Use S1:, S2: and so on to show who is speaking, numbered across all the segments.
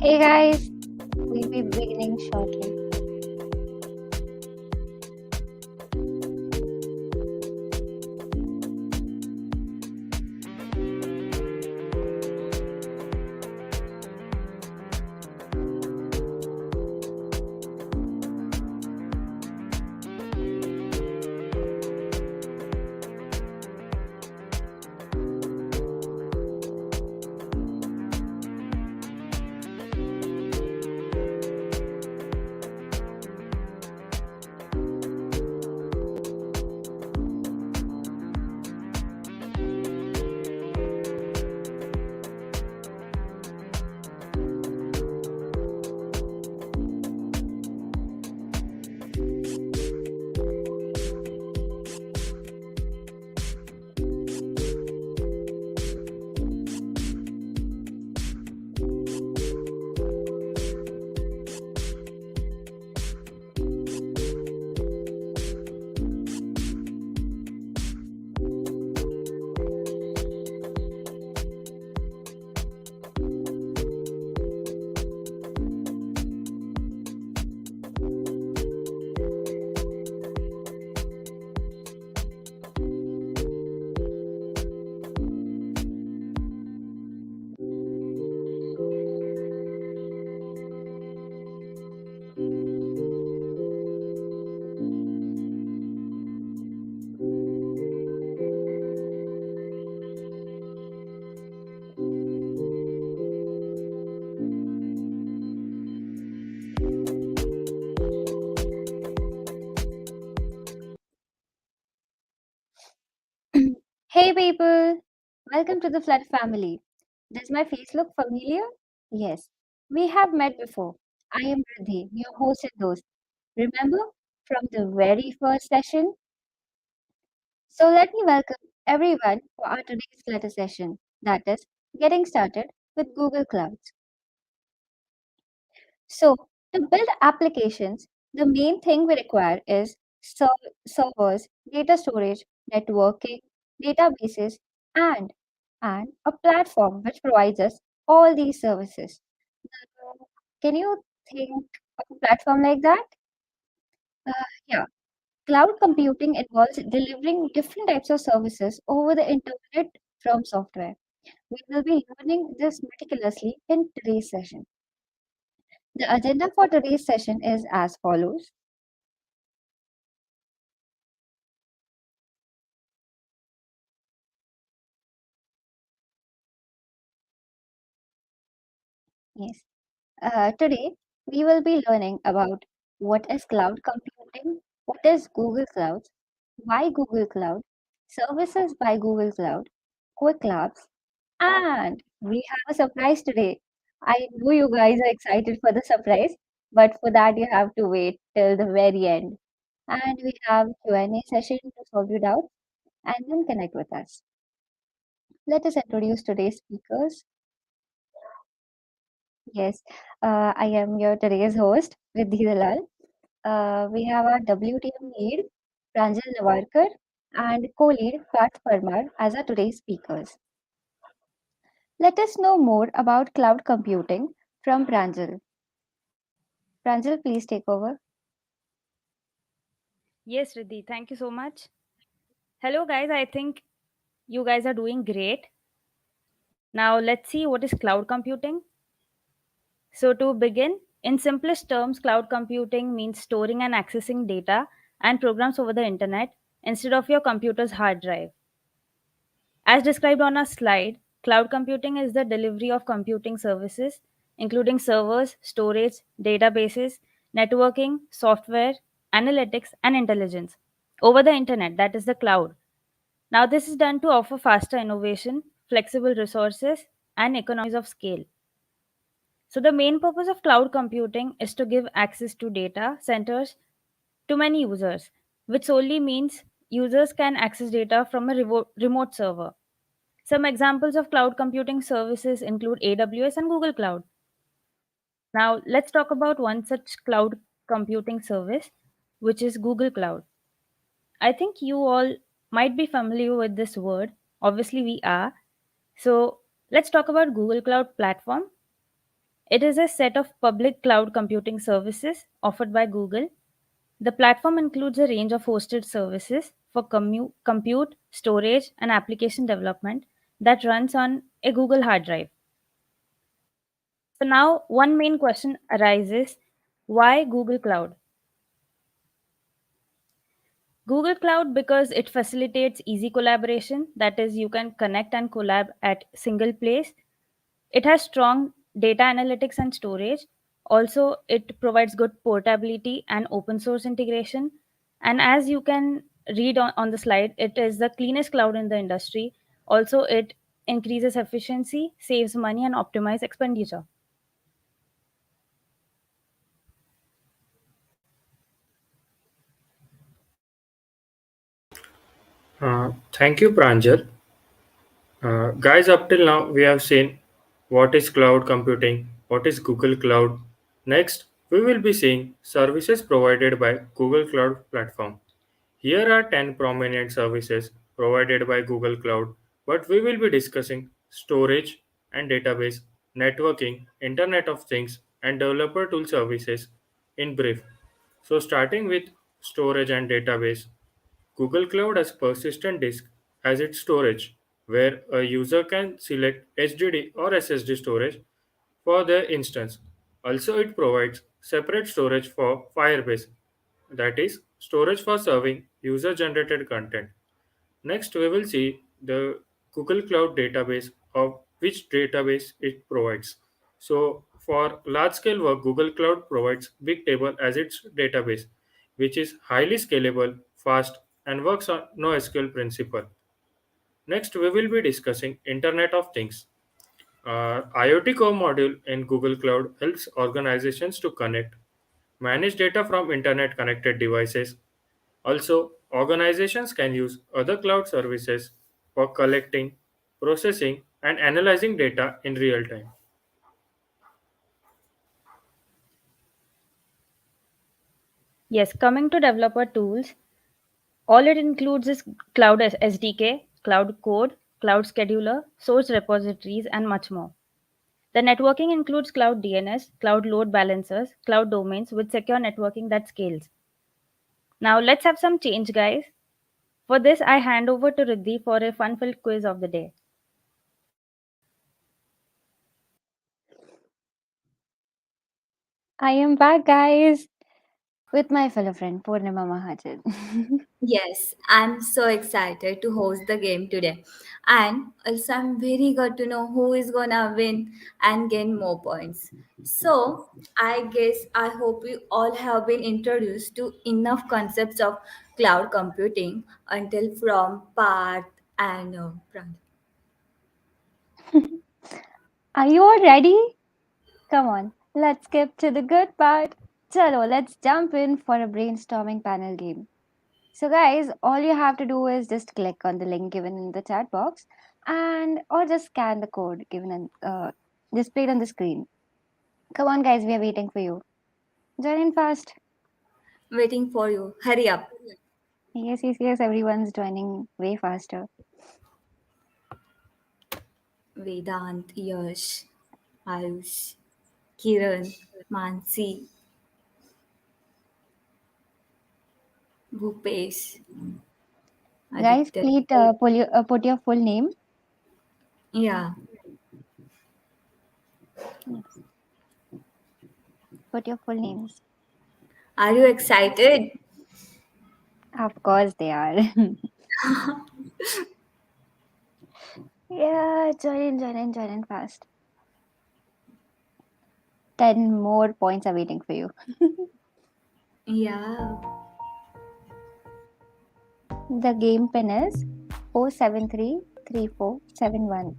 S1: Hey guys, we'll be beginning shortly. Hey people, welcome to the Flutter family. Does my face look familiar? Yes, we have met before. I am Riddhi, your host and host. Remember from the very first session? So let me welcome everyone for our today's Flutter session, that is, getting started with Google Clouds. So, to build applications, the main thing we require is servers, data storage, networking, databases, and a platform which provides us all these services. Uh, Can you think of a platform like that? Uh, yeah, cloud computing involves delivering different types of services over the internet from software. We will be learning this meticulously in today's session. The agenda for today's session is as follows. Yes. Today, we will be learning about what is cloud computing, what is Google Cloud, why Google Cloud, services by Google Cloud, quick labs, and we have a surprise today. I know you guys are excited for the surprise, but for that you have to wait till the very end. And we have Q&A session to solve your doubts and then connect with us. Let us introduce today's speakers. Yes, I am your today's host, Riddhi Dalal. We have our WTM lead, Pranjal Navarkar, and co-lead Parth Parmar as our today's speakers. Let us know more about cloud computing from Pranjal. Pranjal, please take over.
S2: Yes, Riddhi, thank you so much. Hello, guys. I think you guys are doing great. Now, let's see what is cloud computing. So, to begin, in simplest terms, cloud computing means storing and accessing data and programs over the internet instead of your computer's hard drive. As described on our slide, cloud computing is the delivery of computing services, including servers, storage, databases, networking, software, analytics, and intelligence over the internet, that is the cloud. Now, this is done to offer faster innovation, flexible resources, and economies of scale. So, the main purpose of cloud computing is to give access to data centers to many users, which solely means users can access data from a remote server. Some examples of cloud computing services include AWS and Google Cloud. Now, let's talk about one such cloud computing service, which is Google Cloud. I think you all might be familiar with this word. Obviously, we are. So, let's talk about Google Cloud Platform. It is a set of public cloud computing services offered by Google. The platform includes a range of hosted services for compute, storage, and application development that runs on a Google hard drive. So, now one main question arises: why Google Cloud? Google Cloud because it facilitates easy collaboration, that is, you can connect and collab at single place. It has strong data analytics and storage. Also, it provides good portability and open source integration. And as you can read on the slide, it is the cleanest cloud in the industry. Also, it increases efficiency, saves money, and optimize expenditure.
S3: Thank you, Pranjal. Guys, up till now, we have seen what is cloud computing, what is Google Cloud. Next, we will be seeing services provided by Google Cloud Platform. Here are 10 prominent services provided by Google Cloud, but we will be discussing storage and database, networking, Internet of Things, and developer tool services in brief. So, starting with storage and database, Google Cloud has persistent disk as its storage, where a user can select HDD or SSD storage for their instance. Also, it provides separate storage for Firebase, that is, storage for serving user generated content. Next, we will see the Google Cloud database of which database it provides. So, for large scale work, Google Cloud provides Bigtable as its database, which is highly scalable, fast, and works on NoSQL principle. Next, we will be discussing Internet of Things. IoT Core module in Google Cloud helps organizations to connect, manage data from internet connected devices. Also, organizations can use other cloud services for collecting, processing, and analyzing data in real time.
S2: Yes, coming to developer tools, all it includes is Cloud SDK, Cloud Code, Cloud Scheduler, source repositories, and much more. The networking includes Cloud DNS, Cloud Load Balancers, Cloud Domains with secure networking that scales. Now let's have some change, guys. For this, I hand over to Riddhi for a fun filled quiz of the day.
S1: I am back, guys, with my fellow friend Purnima Mahajan.
S4: Yes, I'm so excited to host the game today. And also, I'm very good to know who is gonna win and gain more points. So, I hope you all have been introduced to enough concepts of cloud computing until from Parth and Pranav.
S1: Are you all ready? Come on, let's skip to the good part. Chalo, let's jump in for a brainstorming panel game. So, guys, all you have to do is just click on the link given in the chat box and or just scan the code given in displayed on the screen. Come on, guys, we are waiting for you. Join in fast.
S4: Waiting for you. Hurry up.
S1: Yes, yes, yes, everyone's joining way faster.
S4: Vedant, Yash, Ayush, Kiran, Mansi, Bhupesh,
S1: Guys,
S4: Aditya.
S1: please put your full name.
S4: Yeah.
S1: Yes, put your full names.
S4: Are you excited?
S1: Of course, they are. Yeah, join in fast. 10 more points are waiting for you.
S4: Yeah.
S1: The game pin is 4733471.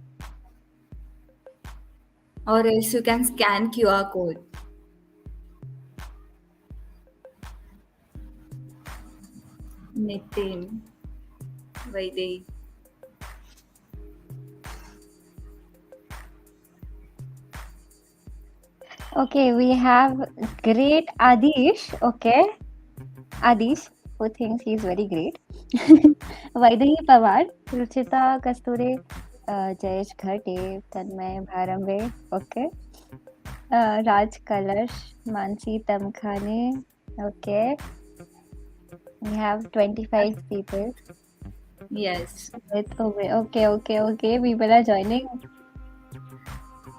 S4: Or else you can scan QR code. Nitin, Vaidehi.
S1: Okay, we have great Adish. Okay, Adish, who thinks he's very great. Vaidehi Pawar, Ruchita Kasture, Jayesh Ghate, Tanmay Bharambe. Okay, Raj Kalash, Mansi Tamkhane. Okay, we have 25 people.
S4: Yes.
S1: Okay. People are joining.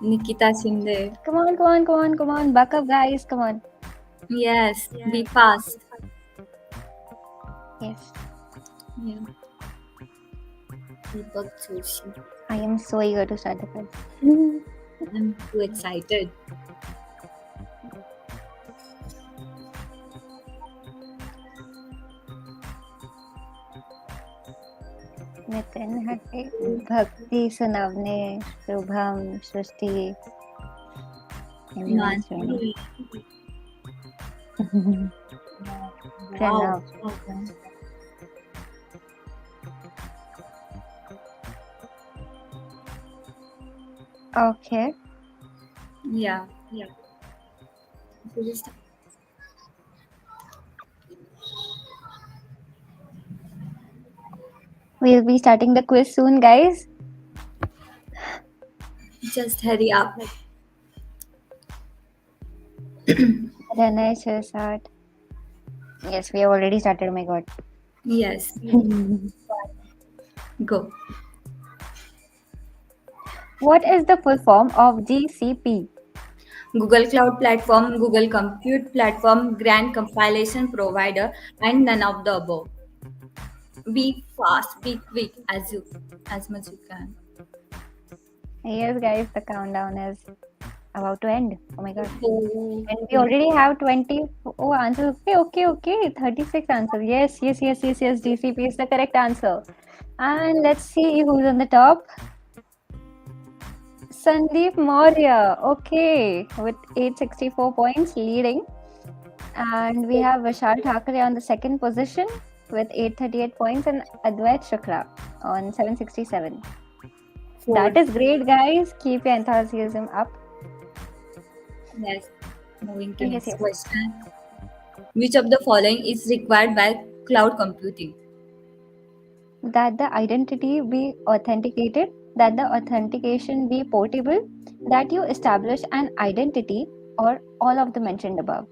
S4: Nikita Shinde.
S1: Come on. Buck up, guys. Come on.
S4: Yes. Be fast.
S1: Yes,
S4: Yeah. Deepak Joshi.
S1: I am so eager to start the quiz.
S4: I'm too excited.
S1: Nitin हटे भक्ति सुनावने शुभम सृष्टि everyone's joining.
S4: Mansi. Wow.
S1: Pranav. Okay,
S4: Yeah. Yeah. So just
S1: we'll be starting the quiz soon, guys.
S4: just hurry up.
S1: Ranay Shirsat. Yes, we have already started. Oh my God.
S4: Yes. Go.
S1: What is the full form of GCP?
S4: Google Cloud Platform, Google Compute Platform, Grand Compilation Provider, and none of the above. Be fast, be quick as much you can.
S1: Yes, guys, the countdown is about to end. Oh my God.
S4: Oh,
S1: And we already have 20 answers. Okay. 36 answers. Yes. GCP is the correct answer. And let's see who's on the top. Sandeep Maurya. Okay. With 864 points leading. And we have Vishal Thakre on the second position with 838 points and Advait Shukla on 767. That is great, guys. Keep your enthusiasm up.
S4: yes. Moving to
S1: Yes,
S4: next
S1: yes.
S4: question. Which of the following is required by cloud computing?
S1: That the identity be authenticated, that the authentication be portable, that you establish an identity, or all of the mentioned above.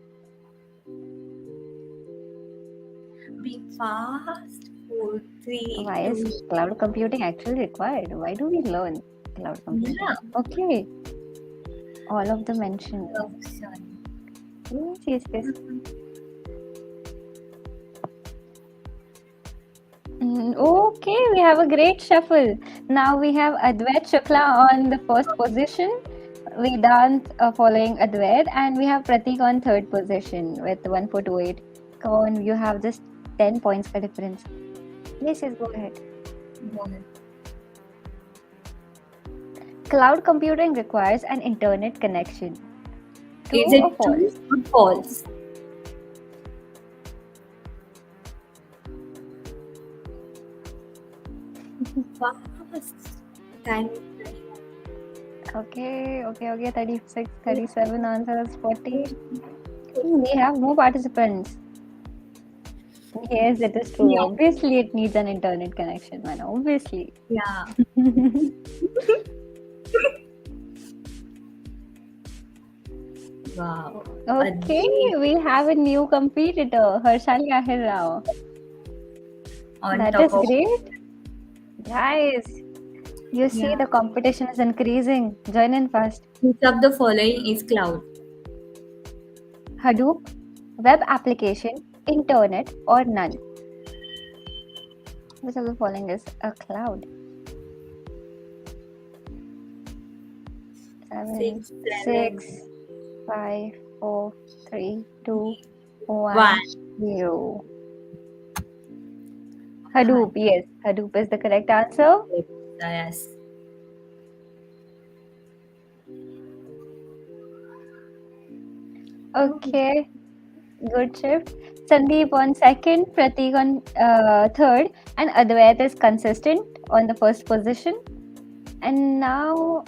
S4: Be fast. Four, three,
S1: Why is
S4: two.
S1: cloud computing actually required? Why do we learn cloud computing?
S4: Yeah.
S1: Okay, all of the mentioned.
S4: Option.
S1: Yes, yes, yes. Okay, we have a great shuffle. Now we have Advait Shukla on the first position, Vedant following Advait, and we have Pratik on third position with 1428. Come on, you have just 10 points ka difference. Yes, yes, go ahead.
S4: Go ahead.
S1: Cloud computing requires an internet connection.
S4: Is
S1: True or
S4: it true
S1: false?
S4: or false? Fast. Time.
S1: Okay. 36, 37 answers, 40. We have more participants. Yes, it is true.
S4: Yeah.
S1: Obviously, it needs an internet connection, man. Obviously.
S4: Yeah. Wow.
S1: Okay,
S4: Advait
S1: we have a new competitor, Harshali Ahir Rao.
S4: on
S1: That
S4: top
S1: is
S4: of.
S1: great. Guys, you see
S4: Yeah.
S1: the competition is increasing. Join in fast.
S4: Which of the following is cloud?
S1: Hadoop, web application, internet, or none. Which of the following is a cloud? 7,
S4: Six,
S1: 6,
S4: seven,
S1: 5, 4, 3, 2,
S4: one.
S1: 1, 0.
S4: Ah,
S1: Hadoop, yes. Hadoop is the correct answer.
S4: yes.
S1: Okay, good shift. Sandeep on second, Pratik on third, and Advait is consistent on the first position. And now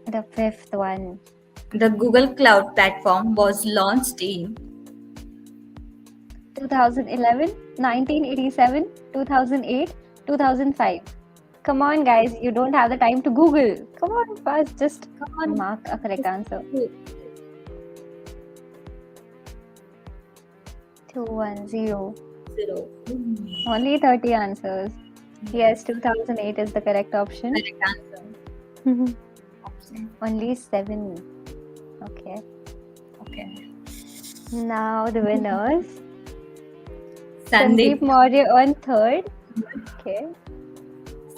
S1: the fifth one.
S4: The Google Cloud Platform was launched in
S1: 2011, 1987, 2008, 2005. Come on, guys, you don't have the time to Google. Come on, fast, just
S4: come on,
S1: mark a correct answer. 210.
S4: zero.
S1: Only 30 answers. Yes, 2008 is the correct option.
S4: Correct answer. Option.
S1: Only 7. Okay.
S4: Okay.
S1: Now the winners.
S4: Sandeep,
S1: Sandeep Maurya on third. Okay.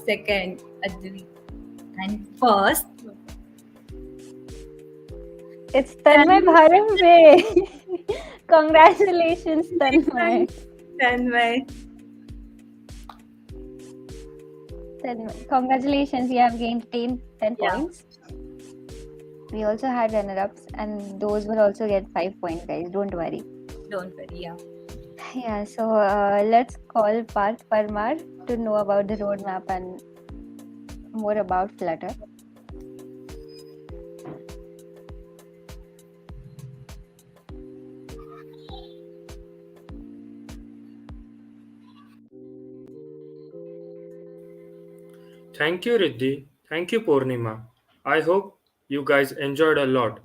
S4: second. Advait. And first.
S1: It's Tanmay Bharambe. Congratulations, Tanmay.
S4: Tanmay.
S1: Congratulations, you have gained 10
S4: Yeah.
S1: points. We also had runner-ups, and those will also get 5 points, guys. Don't worry.
S4: Don't worry. Yeah.
S1: Yeah, so let's call Parth Parmar to know about the roadmap and more about Flutter.
S3: Thank you, Riddhi. Thank you, Purnima. I hope you guys enjoyed a lot.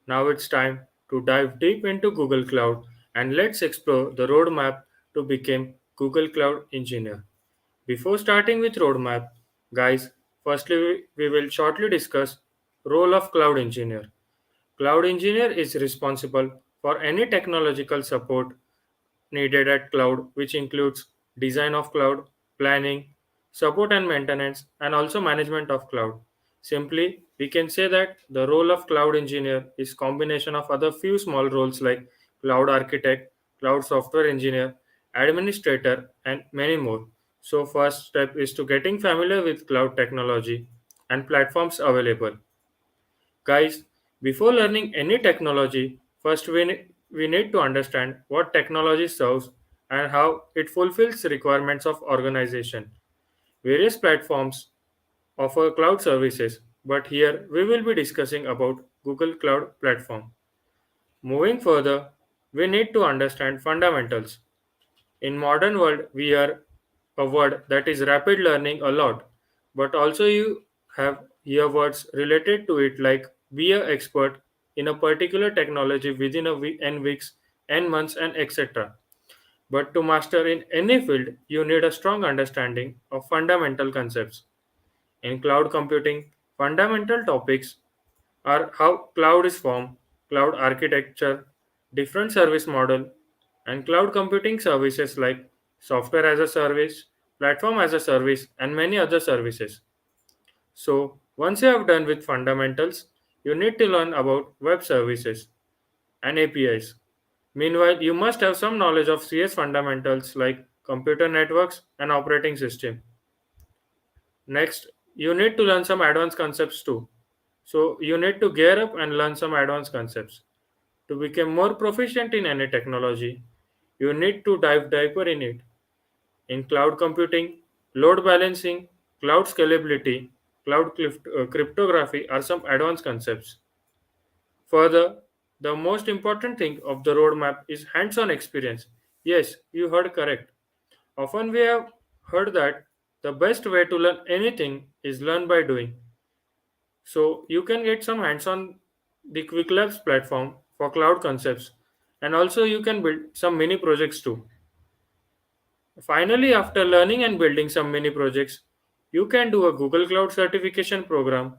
S3: Now it's time to dive deep into Google Cloud and let's explore the roadmap to become Google Cloud Engineer. Before starting with roadmap, guys, firstly we will shortly discuss role of cloud engineer. Cloud engineer is responsible for any technological support needed at cloud, which includes design of cloud, planning, support and maintenance, and also management of cloud. Simply, we can say that the role of cloud engineer is combination of other few small roles like cloud architect, cloud software engineer, administrator, and many more. So first step is to getting familiar with cloud technology and platforms available. Guys, before learning any technology, first we need to understand what technology serves and how it fulfills requirements of organization. Various platforms offer cloud services, but here we will be discussing about Google Cloud Platform. Moving further, we need to understand fundamentals. In modern world, we hear a word that is rapid learning a lot, but also you have hear words related to it like be an expert in a particular technology within a week, n weeks, n months, and etc. But to master in any field, you need a strong understanding of fundamental concepts. In cloud computing, fundamental topics are how cloud is formed, cloud architecture, different service model, and cloud computing services like software as a service, platform as a service, and many other services. So, once you have done with fundamentals, you need to learn about web services and APIs. Meanwhile, you must have some knowledge of CS fundamentals like computer networks and operating system. Next, you need to learn some advanced concepts too. So, you need to gear up and learn some advanced concepts. To become more proficient in any technology, you need to dive deeper in it. In cloud computing, load balancing, cloud scalability, cryptography are some advanced concepts. Further, the most important thing of the roadmap is hands on experience. Yes, you heard correct. Often we have heard that the best way to learn anything is learn by doing. So you can get some hands on the Quick Labs platform for cloud concepts, and also you can build some mini projects too. Finally, after learning and building some mini projects, you can do a Google Cloud certification program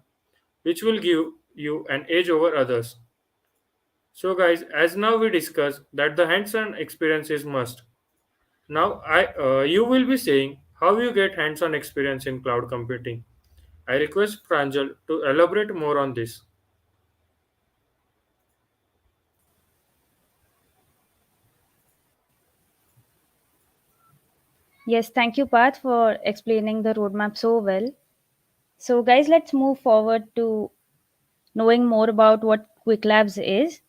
S3: which will give you an edge over others. So guys, as now we discuss that the hands-on experience is must. Now you will be saying how you get hands-on experience in cloud computing. I request Pranjal to elaborate more on this.
S2: Yes, thank you, Path, for explaining the roadmap so well. So, guys, let's move forward to knowing more about what Quick Labs is.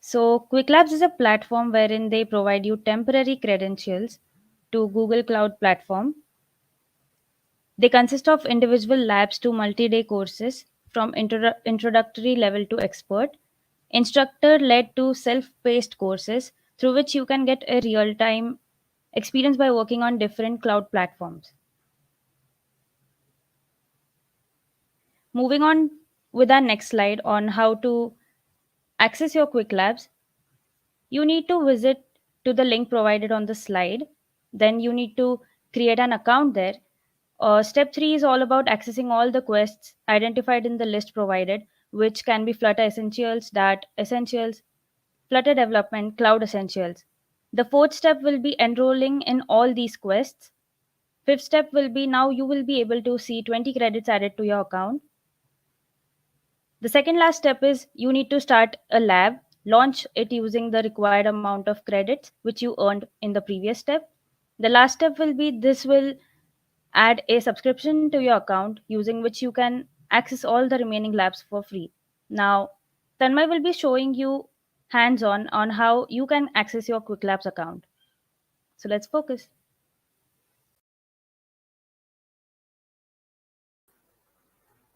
S2: So, Quick Labs is a platform wherein they provide you temporary credentials to Google Cloud Platform. They consist of individual labs to multi day courses from introductory level to expert, instructor led to self paced courses through which you can get a real time experience by working on different cloud platforms. Moving on with our next slide on how to access your Quick Labs, you need to visit to the link provided on the slide. Then you need to create an account there. Step 3 is all about accessing all the quests identified in the list provided, which can be Flutter Essentials, Dart Essentials, Flutter Development, Cloud Essentials. The fourth step will be enrolling in all these quests. Fifth step will be now you will be able to see 20 credits added to your account. The second last step is you need to start a lab, launch it using the required amount of credits which you earned in the previous step. The last step will be this will add a subscription to your account using which you can access all the remaining labs for free. Now, Tanmay will be showing you hands on how you can access your Quick Labs account. So let's focus.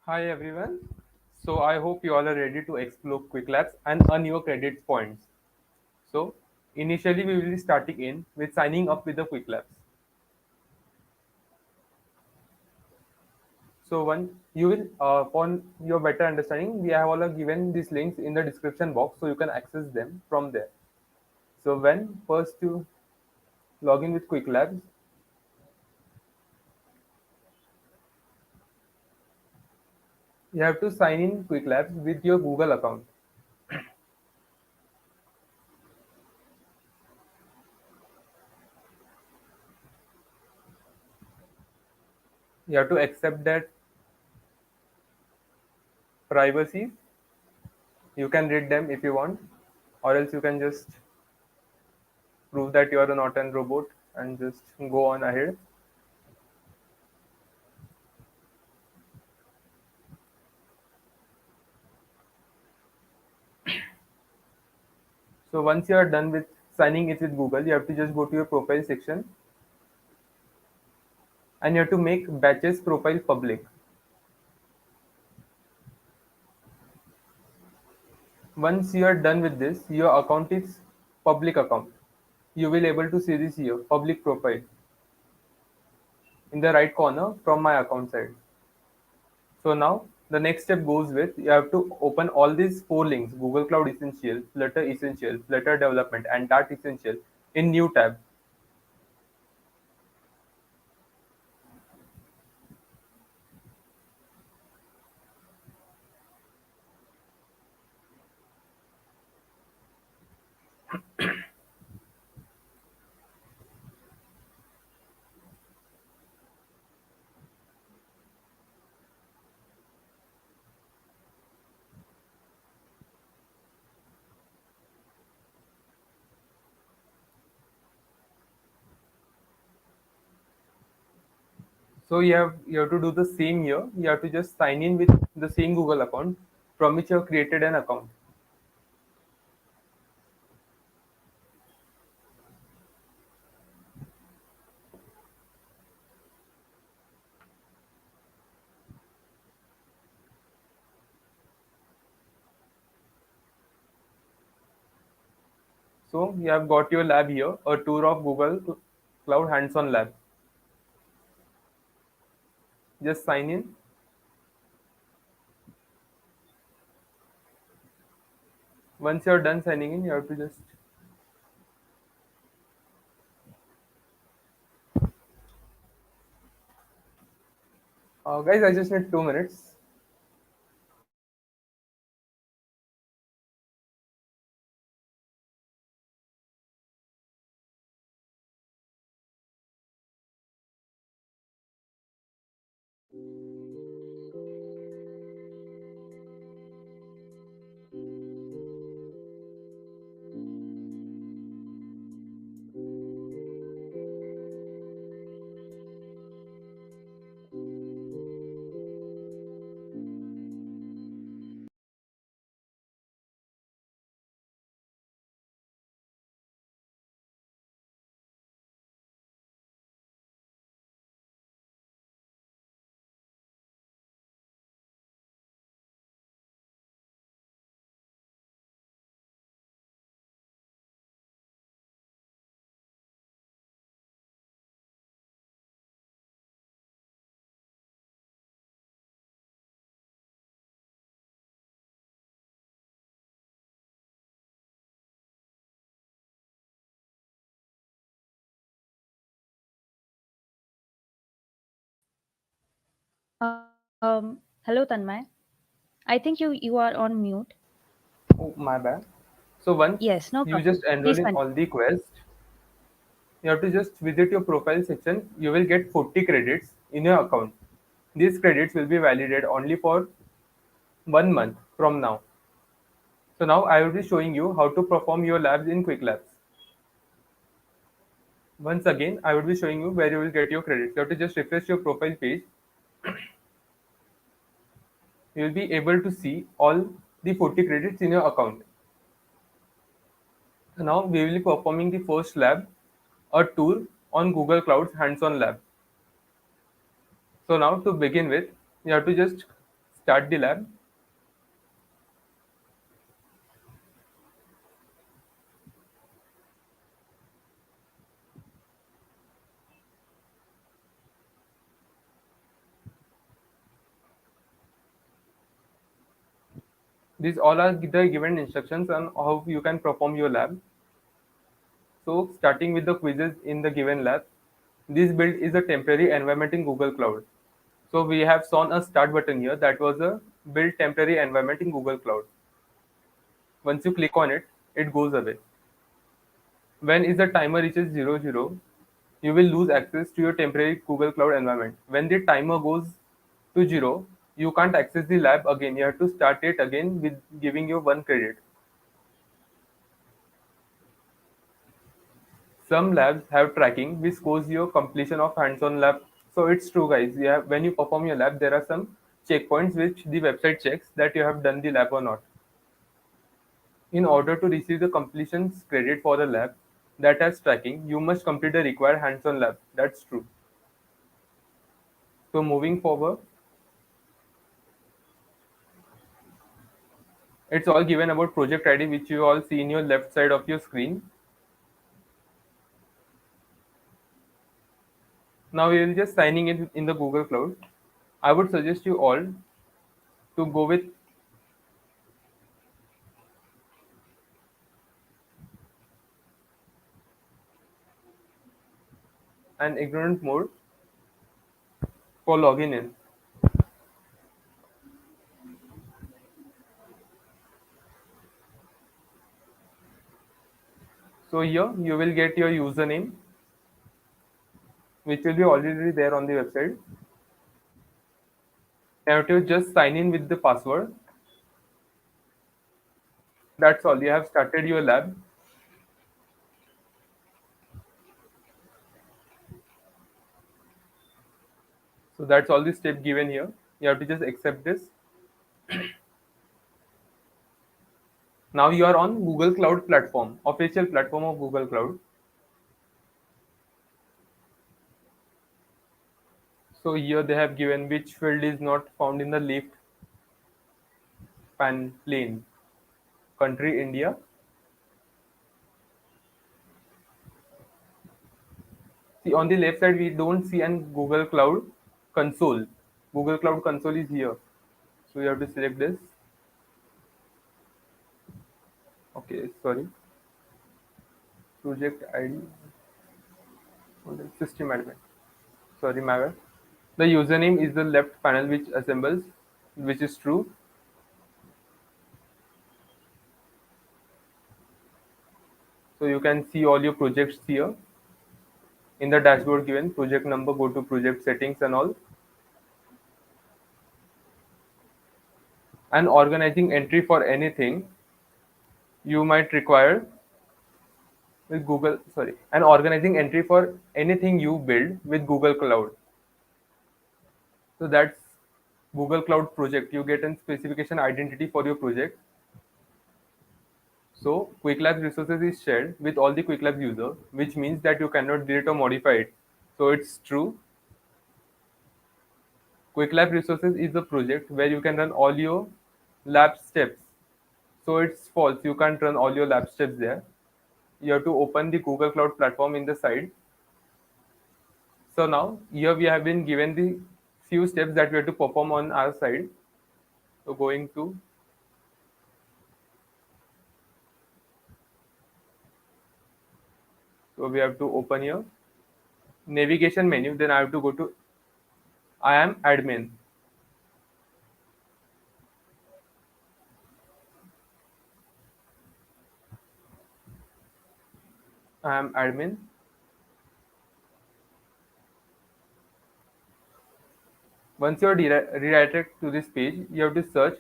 S5: Hi everyone. So I hope you all are ready to explore Quick Labs and earn your credit points. So initially we will be starting in with signing up with the Quick Labs. So one you will upon your better understanding, we have all given these links in the description box so you can access them from there. So when first you log in with Quick Labs, you have to sign in Quick Labs with your Google account. You have to accept that privacy. You can read them if you want, or else you can just prove that you are not a robot and just go on ahead. So once you are done with signing it with Google, you have to just go to your profile section and you have to make batches profile public. Once you are done with this, your account is public account. You will able to see this here, public profile, in the right corner from my account side. So now the next step goes with you have to open all these four links: Google Cloud Essential, Flutter Essential, Flutter Development, and Dart Essential in new tab. So you have to do the same here. You have to just sign in with the same Google account from which you have created an account. So you have got your lab here, a tour of Google Cloud hands-on lab. Just sign in. Once you're done signing in, you have to just guys, I just need 2 minutes.
S2: Hello, Tanmay. I think you are on mute.
S5: Oh, my bad. So once
S2: Yes, no
S5: you
S2: problem.
S5: just enroll
S2: Please
S5: in all
S2: continue.
S5: the quests, you have to just visit your profile section. You will get 40 credits in your account. These credits will be validated only for 1 month from now. So now I will be showing you how to perform your labs in Quick Labs. Once again, I will be showing you where you will get your credits. You have to just refresh your profile page. You will be able to see all the 40 credits in your account. Now we will be performing the first lab, a tour on Google Cloud's hands-on lab. So now to begin with, you have to just start the lab. These all are the given instructions on how you can perform your lab. So starting with the quizzes in the given lab, this build is a temporary environment in Google Cloud. So we have shown a start button here that was a build temporary environment in Google Cloud. Once you click on it, it goes away. When is the timer reaches 00, you will lose access to your temporary Google Cloud environment. When the timer goes to 0, you can't access the lab again. You have to start it again with giving you 1 credit. Some labs have tracking which scores your completion of hands-on lab. So it's true, guys. When you perform your lab, there are some checkpoints which the website checks that you have done the lab or not. In order to receive the completions credit for the lab that has tracking, you must complete the required hands-on lab. That's true. So moving forward, It's all given about project ID, which you all see in your left side of your screen. Now we will just signing in the Google Cloud. I would suggest you all to go with an ignorant mode for logging in. So here you will get your username, which will be already there on the website. You have to just sign in with the password. That's all. You have started your lab. So that's all the step given here. You have to just accept this. Now you are on Google Cloud platform, official platform of Google Cloud. So here they have given which field is not found in the left pane. Country India. See on the left side we don't see an Google Cloud console. Google Cloud console is here. So you have to select this. Okay, sorry. Project ID. System admin. Sorry, my bad. The username is the left panel which assembles, which is true. So you can see all your projects here. In the dashboard given, project number, go to project settings and all. And organizing entry for anything you might require with Google, sorry, and organizing entry for anything you build with Google Cloud. So that's Google Cloud project. You get a specification identity for your project. So Quick Labs resources is shared with all the Quick Labs user, which means that you cannot delete or modify it. So it's true. Quick Lab resources is a project where you can run all your lab steps. So it's false. You can't run all your lab steps there. You have to open the Google Cloud platform in the side. So now here we have been given the few steps that we have to perform on our side. So going to, so we have to open here navigation menu. Then I have to go to I am admin. I am admin. Once you're redirected to this page, you have to search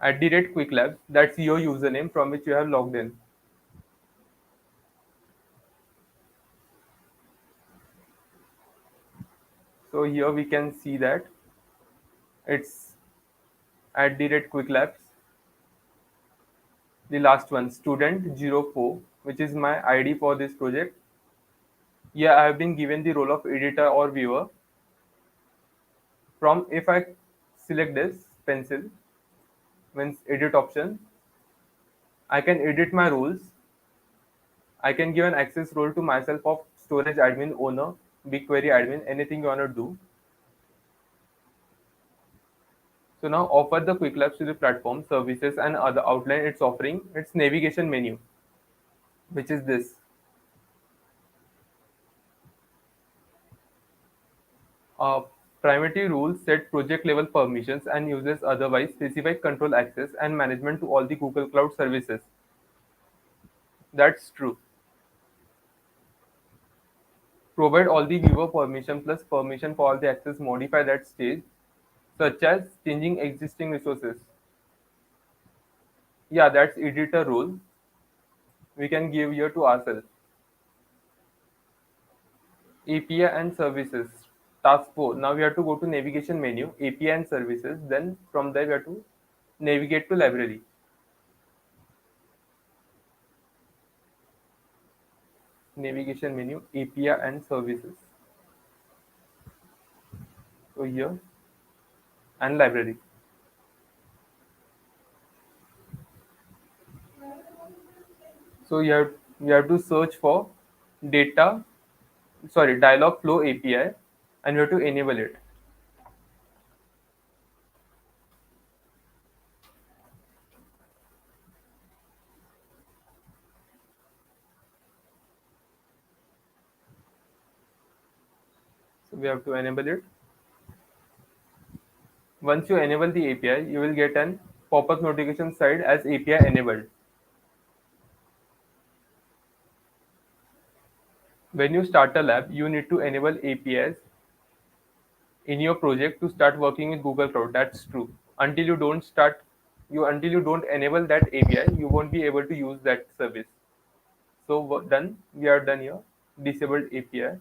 S5: @ Quick Labs. That's your username from which you have logged in. So here we can see that it's @Quick Labs. The last one, student04, which is my ID for this project. Yeah, I have been given the role of editor or viewer. From if I select this pencil, means edit option, I can edit my rules. I can give an access role to myself of storage admin, owner, BigQuery admin, anything you want to do. So now offer the Quick Labs to the platform, services and other outline it's offering its navigation menu, which is this. Uh, Primary rules set project level permissions and uses otherwise specify control access and management to all the Google Cloud services. That's true. Provide all the viewer permission plus permission for all the access modify that stage, such as changing existing resources. Yeah, that's editor role. We can give here to ourselves. API and services. Task 4. Now we have to go to navigation menu, API and services. Then from there we have to navigate to library. Navigation menu, API and services. So here and library. So you have to search for data, sorry, Dialogflow API, and you have to enable it. So we have to enable it. Once you enable the API, you will get an pop-up notification side as API enabled. When you start a lab, you need to enable APIs in your project to start working with Google Cloud. That's true. Until you don't enable that API, you won't be able to use that service. So done. We are done here. Disabled API.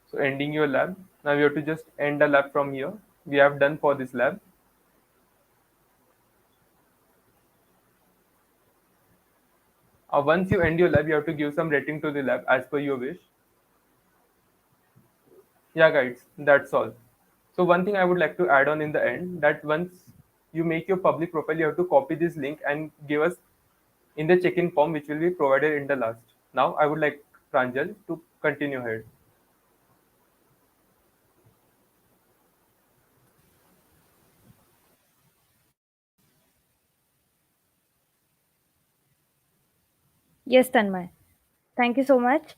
S5: So ending your lab. Now we have to just end the lab from here. We have done for this lab. Once you end your lab, you have to give some rating to the lab as per your wish. Yeah, guys, that's all. So one thing I would like to add on in the end, that once you make your public profile, you have to copy this link and give us in the check-in form, which will be provided in the last. Now I would like Pranjal to continue ahead.
S2: Yes, Tanmay. Thank you so much.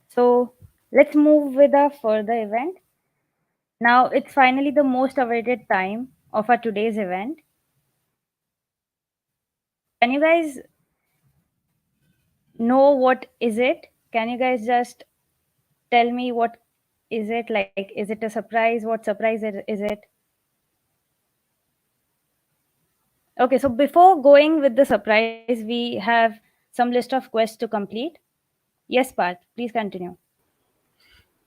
S2: So let's move with a further event. Now it's finally the most awaited time of our today's event. Can you guys know what is it? Can you guys just tell me what is it? Like, is it a surprise? What surprise is it? Okay, so before going with the surprise, we have some list of quests to complete. Yes, Parth, please continue.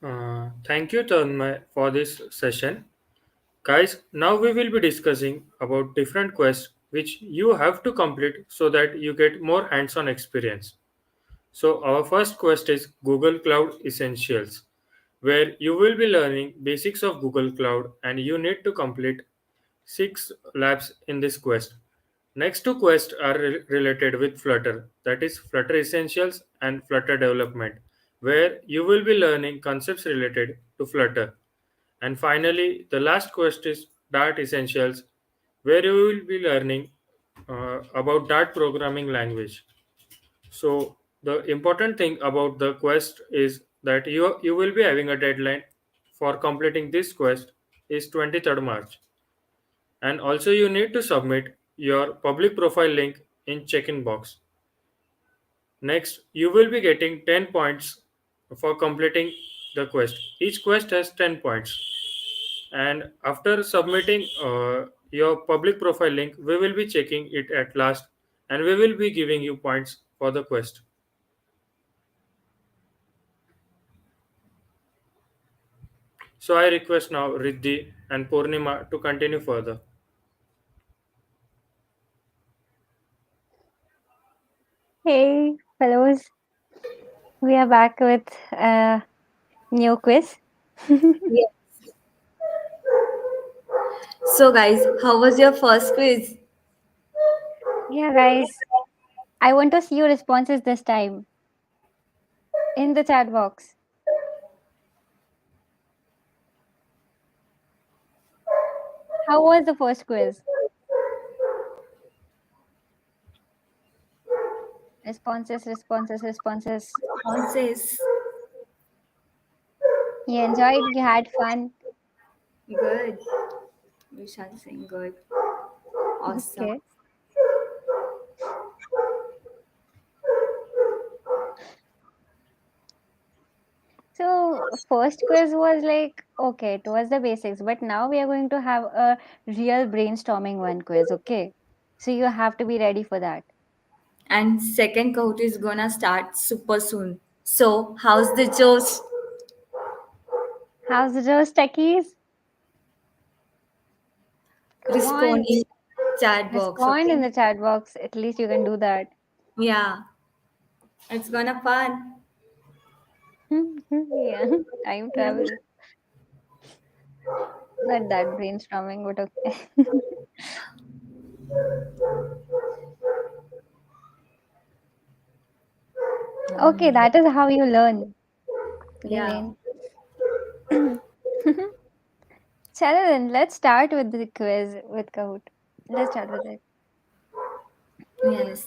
S3: Thank you, Tanmay, for this session. Guys, now we will be discussing about different quests which you have to complete so that you get more hands-on experience. So our first quest is Google Cloud Essentials, where you will be learning basics of Google Cloud and you need to complete 6 labs in this quest. Next two quests are related with Flutter, that is Flutter Essentials and Flutter Development, where you will be learning concepts related to Flutter. And finally, the last quest is Dart Essentials, where you will be learning about Dart programming language. So the important thing about the quest is that you will be having a deadline for completing this quest is 23rd March. And also you need to submit your public profile link in check-in box. Next, you will be getting 10 points for completing the quest. Each quest has 10 points. And after submitting your public profile link, we will be checking it at last and we will be giving you points for the quest. So I request now Riddhi and Purnima to continue further.
S1: Hey, fellows, we are back with a new quiz.
S4: Yeah. So, guys, how was your first quiz?
S1: Yeah, guys, I want to see your responses this time in the chat box. How was the first quiz? Responses, responses, responses.
S4: Responses.
S1: You enjoyed, you had fun.
S4: Good. Vishal saying good. Awesome.
S1: Okay. So, first quiz was like, okay, it was the basics, but now we are going to have a real brainstorming one quiz, okay? So, you have to be ready for that.
S4: And second cohort is gonna start super soon. So, how's the Josh?
S1: How's the Joe Techies? Come
S4: Respond
S1: on,
S4: in chat box,
S1: respond in
S4: okay?
S1: the chat box. At least you can do that.
S4: Yeah, it's gonna fun.
S1: Yeah, time
S4: Yeah.
S1: travel. Not that brainstorming, but okay. Okay, that is how you learn.
S4: Yeah.
S1: Brilliant. Chalo then, let's start with the quiz with Kahoot. Let's start with it.
S4: Yes.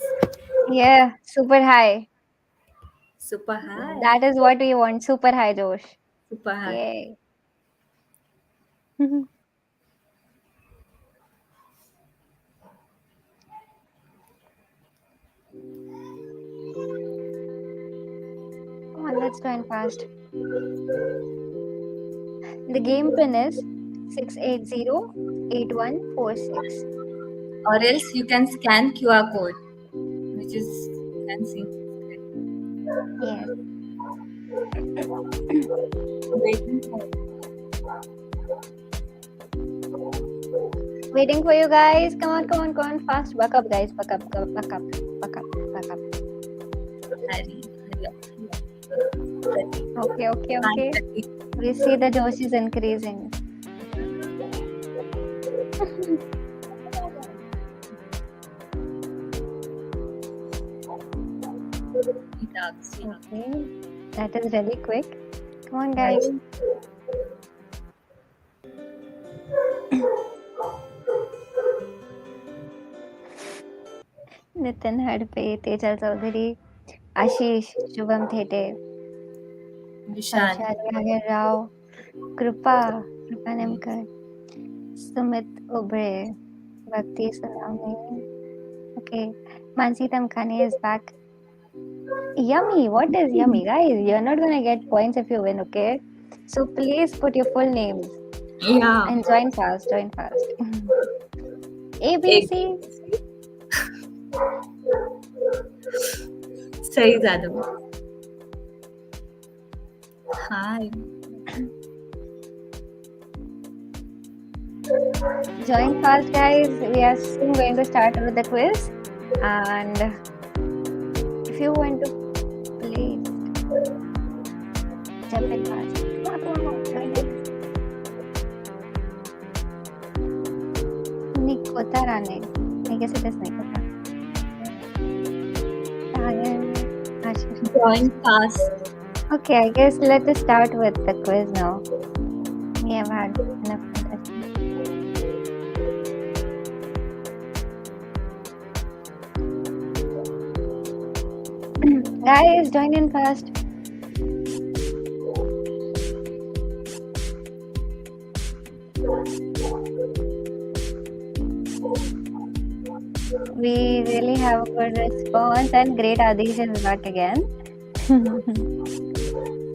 S1: Yeah, super high.
S4: Super high.
S1: That is what we want. Super high, Josh.
S4: Super high.
S1: Yay. Come on, let's join fast. The game pin is 6808146.
S4: Or else you can scan QR code, which is you can see.
S1: Yes.
S4: Waiting for
S1: Waiting for you guys. Come on, come on, come on. Fast. Buck up, guys. Buck up, buck up, buck up, buck up.
S4: Hari. Hurry up.
S1: Okay, okay, okay. We see the Josh is increasing. Okay. That is really quick. Come on, guys. Nitin Hadpe, Tejal Chaudhary, Ashish, Shubham Thete,
S4: Vishal.
S1: Vaishali Rao, Krupa Nemkar, Sumit Ubre, Bhakti Salami. Okay. Mansi Tamkani is back. Yummy. What is yummy? Guys, you're not gonna get points if you win, okay? So please put your full names
S4: Yeah.
S1: and join fast. Join fast. ABC.
S4: सही ज्यादा Hi.
S1: Join fast, guys. We are soon going to start with the quiz. And if you want to play, jump in fast. Come on, come on, join in. Nikota Rane. I guess it is Nikota.
S4: Join fast.
S1: Okay, I guess let us start with the quiz now. We have had enough contestants. Guys, join in first. We really have a good response and great Adish is back again.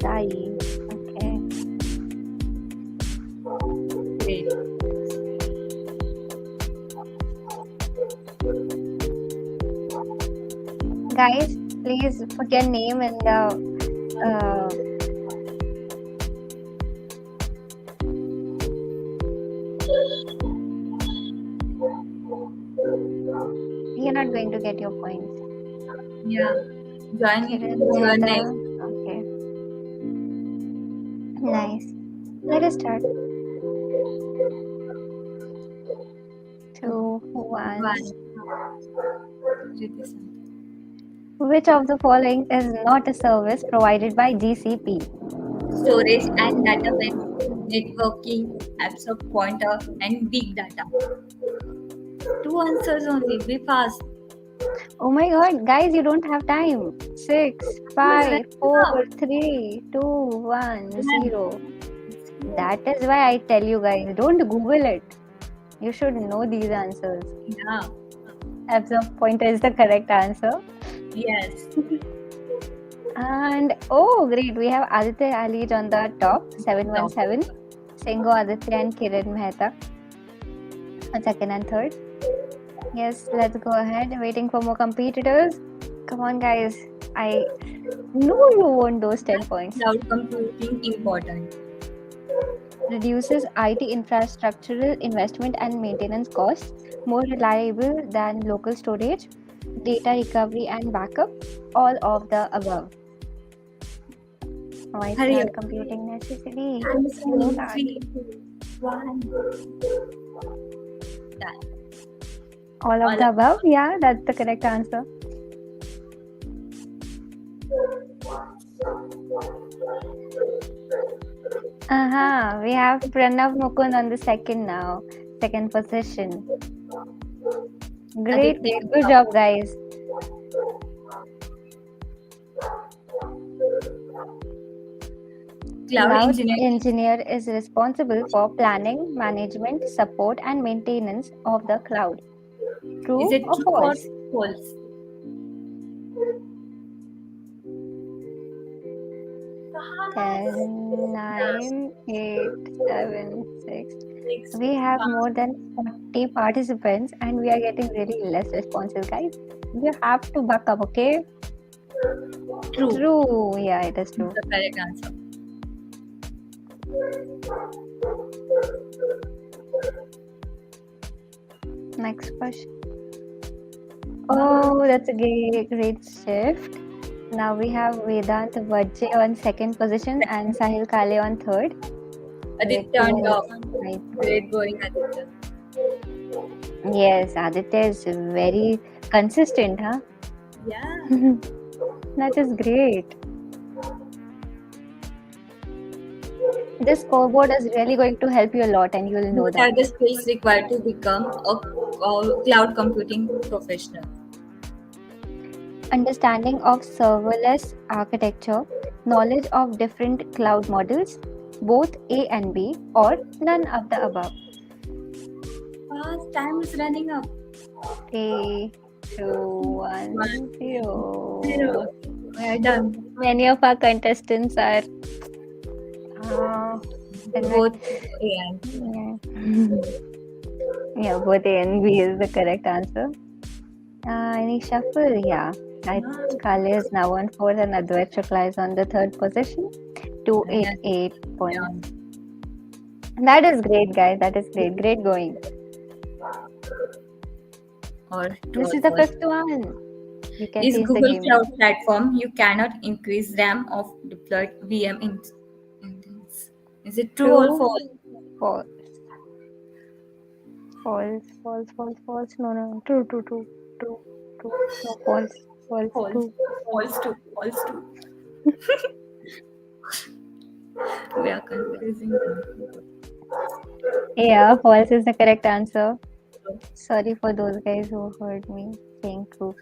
S1: Sai. Okay.
S4: Great.
S1: Guys, please put your name in the you're not going to get your points.
S4: Yeah. Join
S1: Kiran
S4: your
S1: Mehta.
S4: name.
S1: Okay. Nice. Let us start. 2, 1. Which of the following is not a service provided by GCP?
S4: Storage and database, networking, apps of pointer, and big data. 2 answers only. Be fast.
S1: Oh my god, guys, you don't have time. 6, 5, 4, 3, 2, 1, 0. That is why I tell you guys, don't Google it. You should know these answers.
S4: Yeah.
S1: Apps of pointer is the correct answer.
S4: Yes.
S1: And oh, great, we have Aditya Alij on the top, 717. Singo Aditya and Kiran Mehta on second and third. Yes, let's go ahead. Waiting for more competitors. Come on, guys. I know you want those 10 points.
S4: Cloud computing important.
S1: Reduces IT infrastructural investment and maintenance costs. More reliable than local storage. Data recovery and backup. All of the above. Why is
S4: Hurry
S1: cloud
S4: up.
S1: computing necessary?
S4: I'm
S1: You know that.
S4: 3, 2, 1. Done.
S1: All of the above? Yeah, that's the correct answer. We have Pranav Mukund on the second now, second position. Great,
S4: Aditya,
S1: great, good job, guys.
S4: cloud
S1: Cloud
S4: engineer.
S1: engineer is responsible for planning, management, support, and maintenance of the cloud.
S4: Is
S1: True
S4: it
S1: or
S4: true or
S1: false?
S4: false?
S1: 10, 9, 8, 7, 6.
S4: Six,
S1: We have
S4: five.
S1: more than 40 participants and we are getting really less responses, guys. You have to back up, okay?
S4: True.
S1: True. Yeah, it is true.
S4: The correct answer.
S1: Next question. Oh, that's a great, great shift. Now we have Vedant Vajje on second position and Sahil Kale on third. With
S4: Aditya on
S1: two,
S4: top.
S1: right.
S4: Great going, Aditya.
S1: Yes, Aditya is very consistent, huh?
S4: Yeah.
S1: That is great. This scoreboard is really going to help you a lot, and you will know
S4: What
S1: that.
S4: are the skills required to become a cloud computing professional?
S1: Understanding of serverless architecture, knowledge of different cloud models, both A and B, or none of the above.
S4: Time is running up.
S1: 3, 2, 1, 0.
S4: 1, 0. We are done.
S1: Many of our contestants are uh,
S4: Both
S1: correct.
S4: A and
S1: Yeah. Yeah, both A and B is the correct answer. Any shuffle? Yeah. Kale is now on fourth and Advait Shukla is on the third position. 288 points. That is great, guys. That is great. Great going.
S4: or
S1: This
S4: true
S1: is
S4: or
S1: the
S4: false.
S1: fifth one. You can
S4: Is
S1: change the
S4: Google
S1: game now.
S4: Cloud Platform you cannot increase RAM of deployed VM instance. Is it true or
S1: True?
S4: false?
S1: False. False. False. False. False. No, no. True. True. True. True. True. No, false. False.
S4: False.
S1: True.
S4: False too. False too. We are confusing them.
S1: Yeah, false is the correct answer. Sorry for those guys who heard me saying true.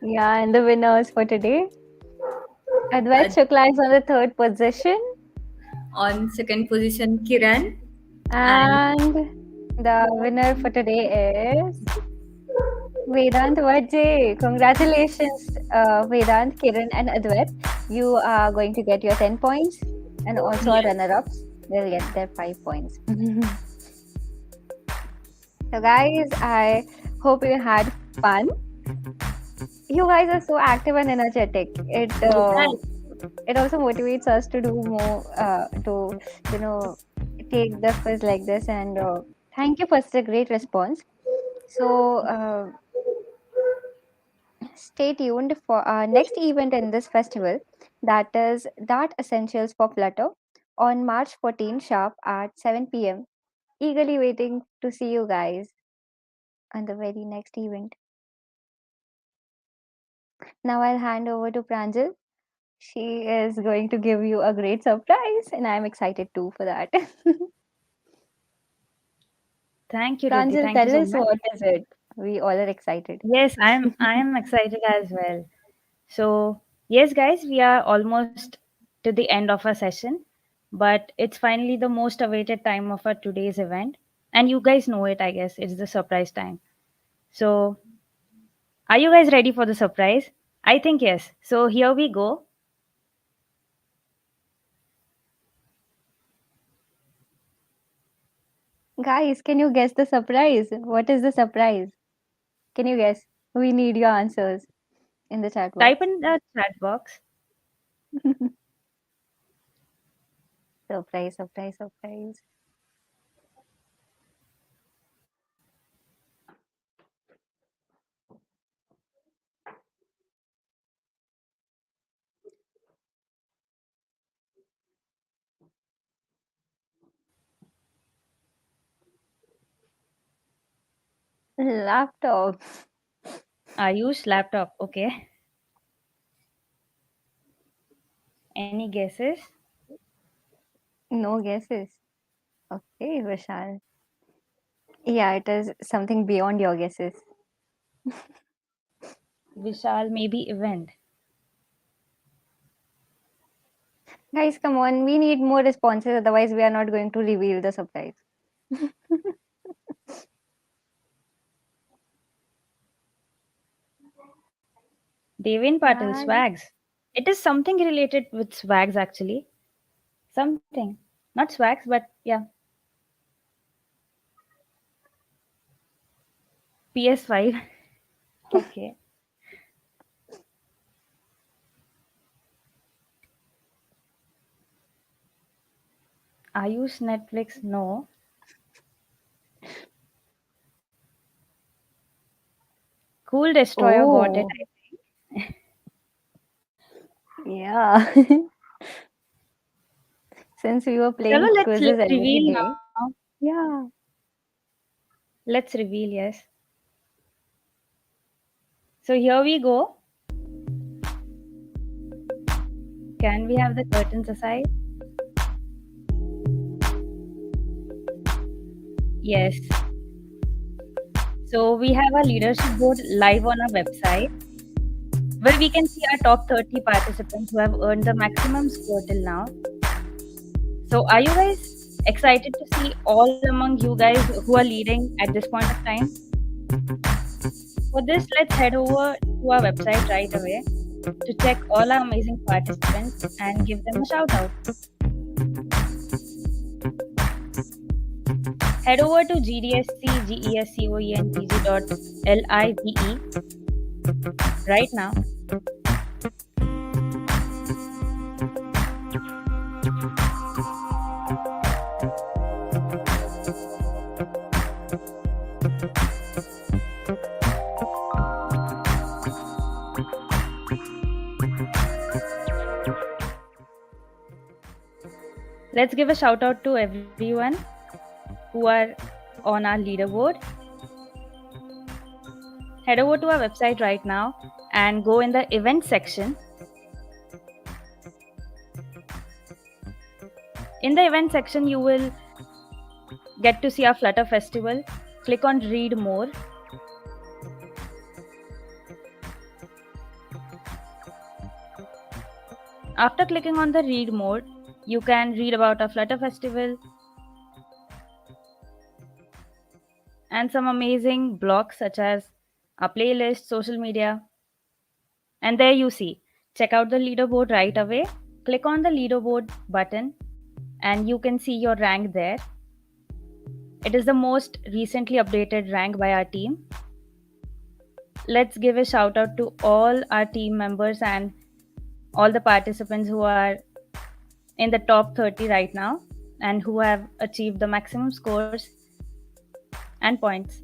S1: Yeah, and the winners for today. Advait
S4: Uh,
S1: Shukla is on the third position.
S4: on second position, Kiran. And
S1: And the winner for today is Vedant Vajje. Congratulations, Vedant, Kiran, and Advait. You are going to get your 10 points, and also our
S4: yes,
S1: runner ups will get their 5 points. So, guys, I hope you had fun. You guys are so active and energetic. It also motivates us to do more, to you know take the quiz like this. And thank you for such a great response. So stay tuned for our next event in this festival, that is Dart Essentials for Flutter, on March 14 sharp at 7 p.m. Eagerly waiting to see you guys on the very next event. Now I'll hand over to Pranjal. She is going to give you a great surprise, and I'm excited too for that.
S2: Thank you, Riddhi.
S1: Pranjal,
S2: Thank you
S1: tell
S2: so
S1: us
S2: much.
S1: what is it? We all are excited.
S2: Yes, I am excited as well. So, yes, guys, we are almost to the end of our session, but it's finally the most awaited time of our today's event. And you guys know it, I guess. It's the surprise time. So, are you guys ready for the surprise? I think yes. So, here we go.
S1: Guys, can you guess the surprise? What is the surprise? Can you guess? We need your answers in the chat
S2: Type
S1: box.
S2: in the chat box.
S1: Surprise, surprise, surprise. Laptop.
S2: I use laptop. Okay. Any guesses?
S1: No guesses. Okay, Vishal. Yeah, it is something beyond your guesses.
S2: Vishal, maybe event.
S1: Guys, come on. We need more responses. Otherwise, we are not going to reveal the surprise.
S2: Devin Patil,
S1: Swag.
S2: swags. It is something related with swags actually. Something. Not swags, but yeah. PS5. Okay. I use Netflix. No. Cool Destroyer got it.
S1: Oh, yeah. Since we were
S2: Chalo,
S1: playing quizzes every
S2: reveal
S1: day.
S2: now.
S1: Yeah.
S2: Let's reveal, yes. So here we go. Can we have the curtains aside? Yes. So we have our leadership board live on our website where we can see our top 30 participants who have earned the maximum score till now. So are you guys excited to see all among you guys who are leading at this point of time? For this, let's head over to our website right away to check all our amazing participants and give them a shout out. Head over to gdscgescoentg.live right now. Let's give a shout out to everyone who are on our leaderboard. Head over to our website right now and go in the event section. In the event section, you will get to see our Flutter Festival. Click on read more. After clicking on the read more, you can read about our Flutter Festival and some amazing blogs such as our playlist, social media. And there you see, check out the leaderboard right away. Click on the leaderboard button and you can see your rank there. It is the most recently updated rank by our team. Let's give a shout out to all our team members and all the participants who are in the top 30 right now and who have achieved the maximum scores and points.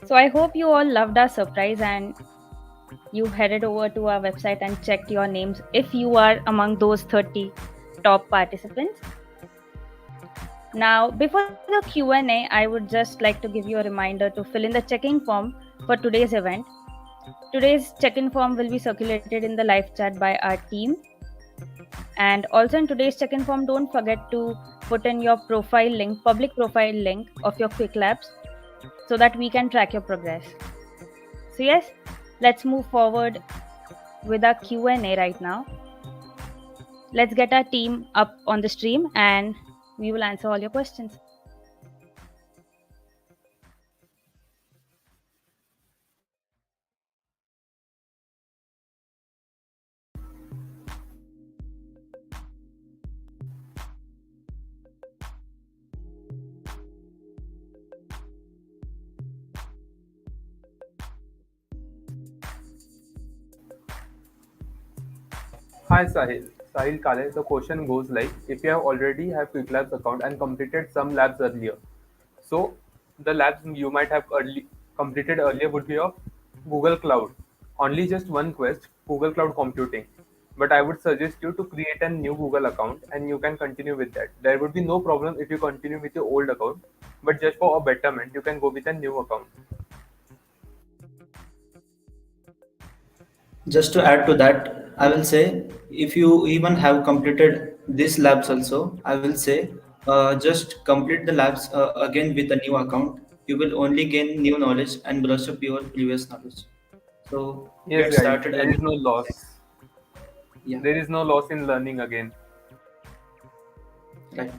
S2: So I hope you all loved our surprise and you headed over to our website and checked your names if you are among those 30 top participants. Now, before the Q&A, I would just like to give you a reminder to fill in the check-in form for today's event. Today's check-in form will be circulated in the live chat by our team. And also in today's check-in form, don't forget to put in your profile link, public profile link of your Quick Labs so that we can track your progress. So yes, let's move forward with our Q&A right now. Let's get our team up on the stream and we will answer all your questions.
S5: Hi Sahil. Sahil Kale. The question goes like, if you have already have Quick Labs account and completed some labs earlier, so the labs you might have completed earlier would be of Google Cloud. Only just one quest, Google Cloud Computing. But I would suggest you to create a new Google account and you can continue with that. There would be no problem if you continue with your old account, but just for a betterment, you can go with a new account.
S6: Just to add to that, I will say if you even have completed these labs also, I will say just complete the labs again with a new account. You will only gain new knowledge and brush up your previous knowledge. So
S5: Yes,
S6: get
S5: guys,
S6: started
S5: there is
S6: again.
S5: no loss.
S6: Yeah,
S5: There is no loss in learning again.
S6: right.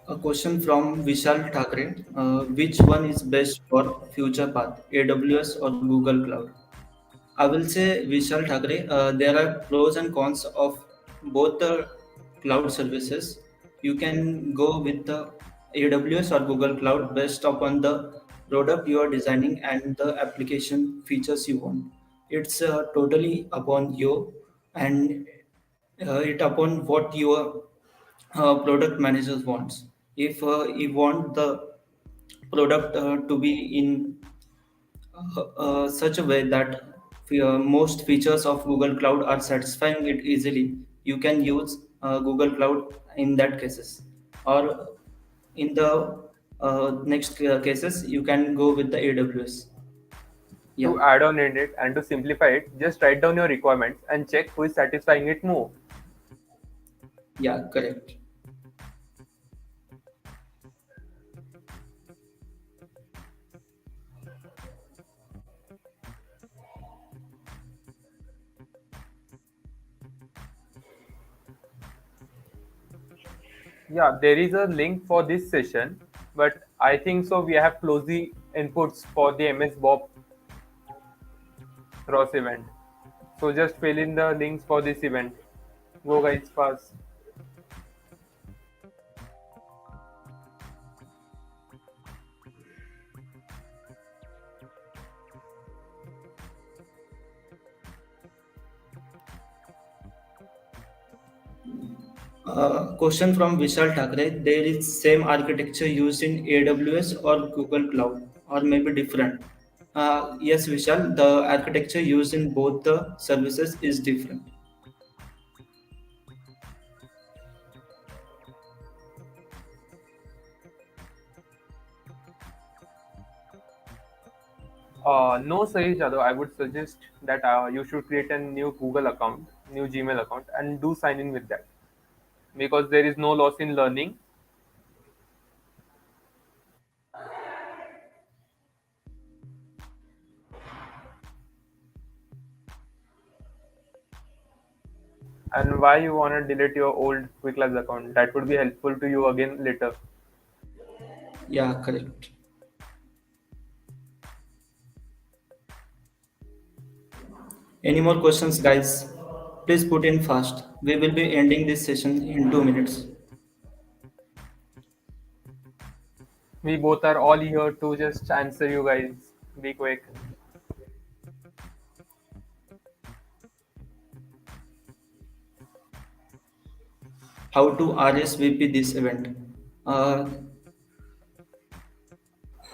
S6: A question from Vishal Thakre. Which one is best for future path, AWS or Google Cloud? I will say Vishal Thakre, there are pros and cons of both the cloud services. You can go with the AWS or Google Cloud based upon the product you are designing and the application features you want. It's totally upon you and it upon what your product managers wants. If you want the product to be in such a way that most features of Google Cloud are satisfying it easily, you can use Google Cloud in that cases. Or in the next cases, you can go with the AWS. Yeah,
S5: To add on in it and to simplify it, just write down your requirements and check who is satisfying it more.
S6: yeah, correct.
S5: Yeah, there is a link for this session, but I think so. We have closed the inputs for the MS Bob Ross event. So just fill in the links for this event. Go guys fast.
S6: Question from Vishal Thakre. There is same architecture used in AWS or Google Cloud, or maybe different. Yes, Vishal, the architecture used in both the services is different.
S5: No, Sahil Jadhav, I would suggest that you should create a new Google account, new Gmail account, and do sign in with that because there is no loss in learning. And why you wanna delete your old Quick Labs account? That would be helpful to you again later.
S6: Yeah, correct. Any more questions, guys? Please put in fast. We will be ending this session in 2 minutes.
S5: We both are all here to just answer you guys. Be quick.
S6: How to RSVP this event? Uh,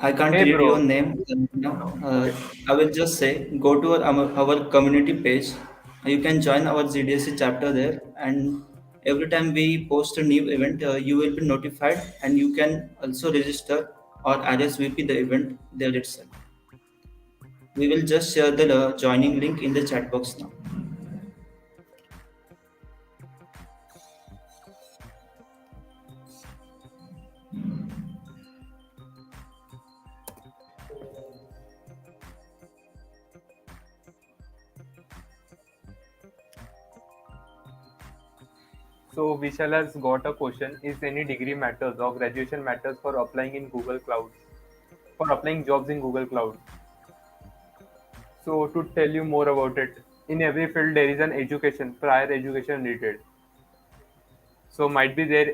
S6: I can't
S5: Hey,
S6: read your
S5: bro.
S6: name now.
S5: Okay.
S6: I will just say go to our community page. You can join our GDSC chapter there, and every time we post a new event, you will be notified, and you can also register or RSVP the event there itself. We will just share the joining link in the chat box now.
S5: So Vishal has got a question. Is any degree matters or graduation matters for applying in Google Cloud? For applying jobs in Google Cloud. So to tell you more about it, in every field there is an education, prior education needed. So might be there.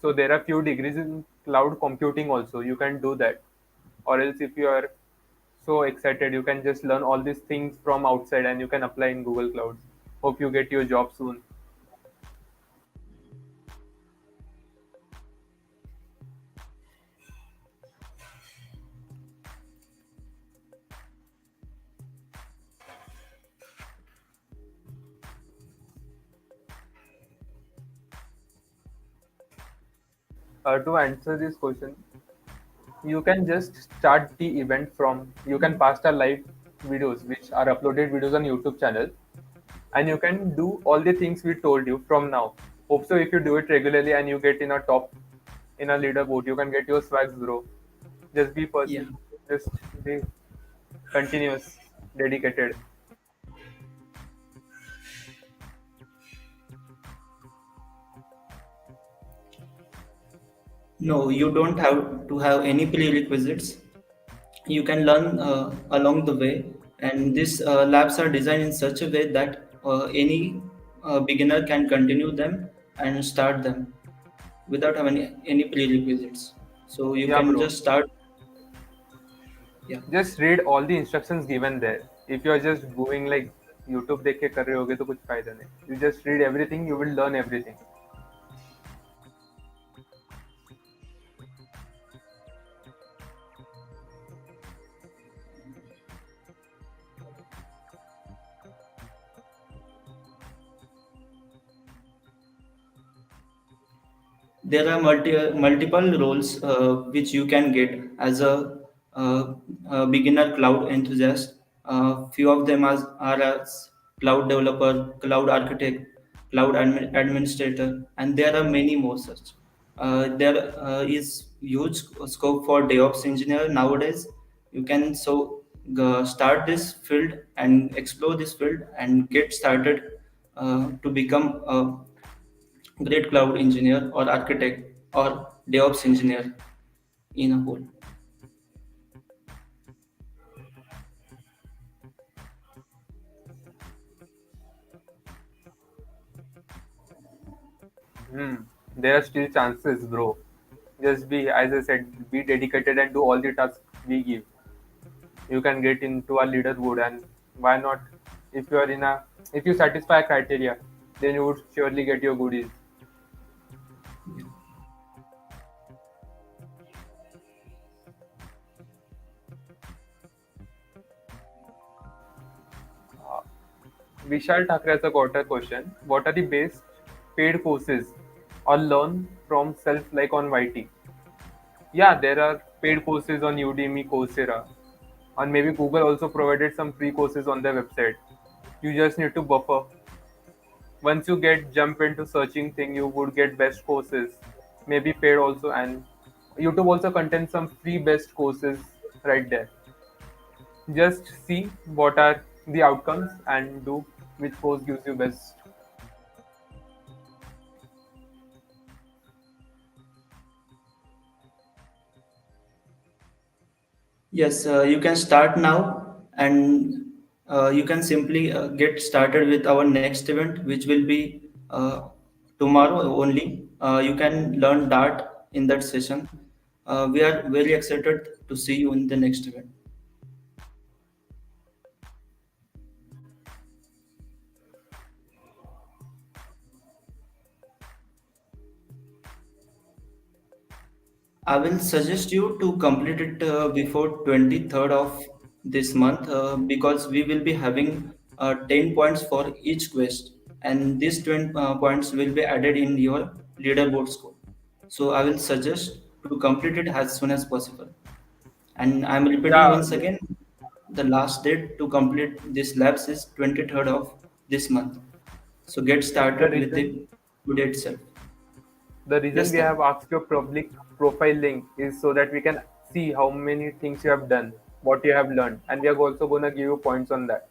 S5: So there are few degrees in cloud computing also. You can do that. Or else if you are so excited, you can just learn all these things from outside and you can apply in Google Clouds. Hope you get your job soon. To answer this question, you can just start the event from, you can pass the live videos which are uploaded videos on YouTube channel, and you can do all the things we told you from now. Hope so if you do it regularly and you get in a top, in a leaderboard, you can get your swags, bro. Just be
S6: Yeah.
S5: just be continuous, dedicated.
S6: No, you don't have to have any prerequisites. You can learn along the way, and these labs are designed in such a way that any beginner can continue them and start them without having any prerequisites. So you
S5: Yeah,
S6: can
S5: bro.
S6: just start. Yeah.
S5: Just read all the instructions given there. If you are just going like YouTube देख के कर रहे होगे तो कुछ फायदा नहीं. You just read everything, you will learn everything.
S6: There are multiple roles which you can get as a beginner cloud enthusiast. Few of them are as cloud developer, cloud architect, cloud administrator, and there are many more such. There is huge scope for DevOps engineer nowadays. You can start this field and explore this field and get started to become a great cloud engineer or architect or DevOps engineer in a whole.
S5: Hmm. There are still chances, bro. Just be, as I said, be dedicated and do all the tasks we give. You can get into a leaderboard, and why not? If you are in a, if you satisfy criteria, then you would surely get your goodies. Uh, Vishal Thakre has got a question. What are the best paid courses or learn from self like on YT? Yeah, there are paid courses on Udemy, Coursera, and maybe Google also provided some free courses on their website. You just need to buffer. Once you get jump into searching thing, you would get best courses, maybe paid also, and YouTube also contains some free best courses right there. Just see what are the outcomes and do which course gives you best.
S6: Yes, you can start now, and you can simply get started with our next event, which will be tomorrow only. You can learn Dart in that session. We are very excited to see you in the next event. I will suggest you to complete it before 23rd of this month because we will be having 10 points for each quest, and these 20 points will be added in your leaderboard score. So I will suggest to complete it as soon as possible. And I'm repeating
S5: Yeah,
S6: once again, the last date to complete this labs is 23rd of this month. So get
S5: the
S6: started with
S5: reason
S6: it today itself.
S5: the reason
S6: Yes,
S5: we
S6: sir.
S5: have asked your public profile link is so that we can see how many things you have done, what you have learned, and we are also gonna give you points on that.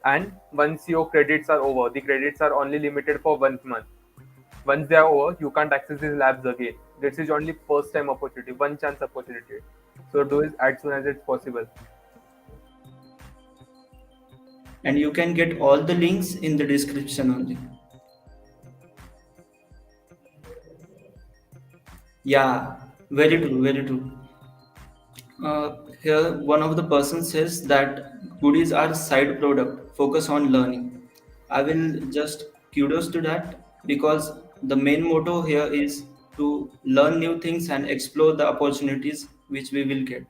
S5: And once your credits are over, the credits are only limited for 1 month. Once they are over, you can't access these labs again. This is only first time opportunity, one chance opportunity. So do it as soon as it's possible.
S6: And you can get all the links in the description only. Yeah, Very true, very true. Here, one of the persons says that goodies are side product, focus on learning. I will just kudos to that because the main motto here is to learn new things and explore the opportunities which we will get.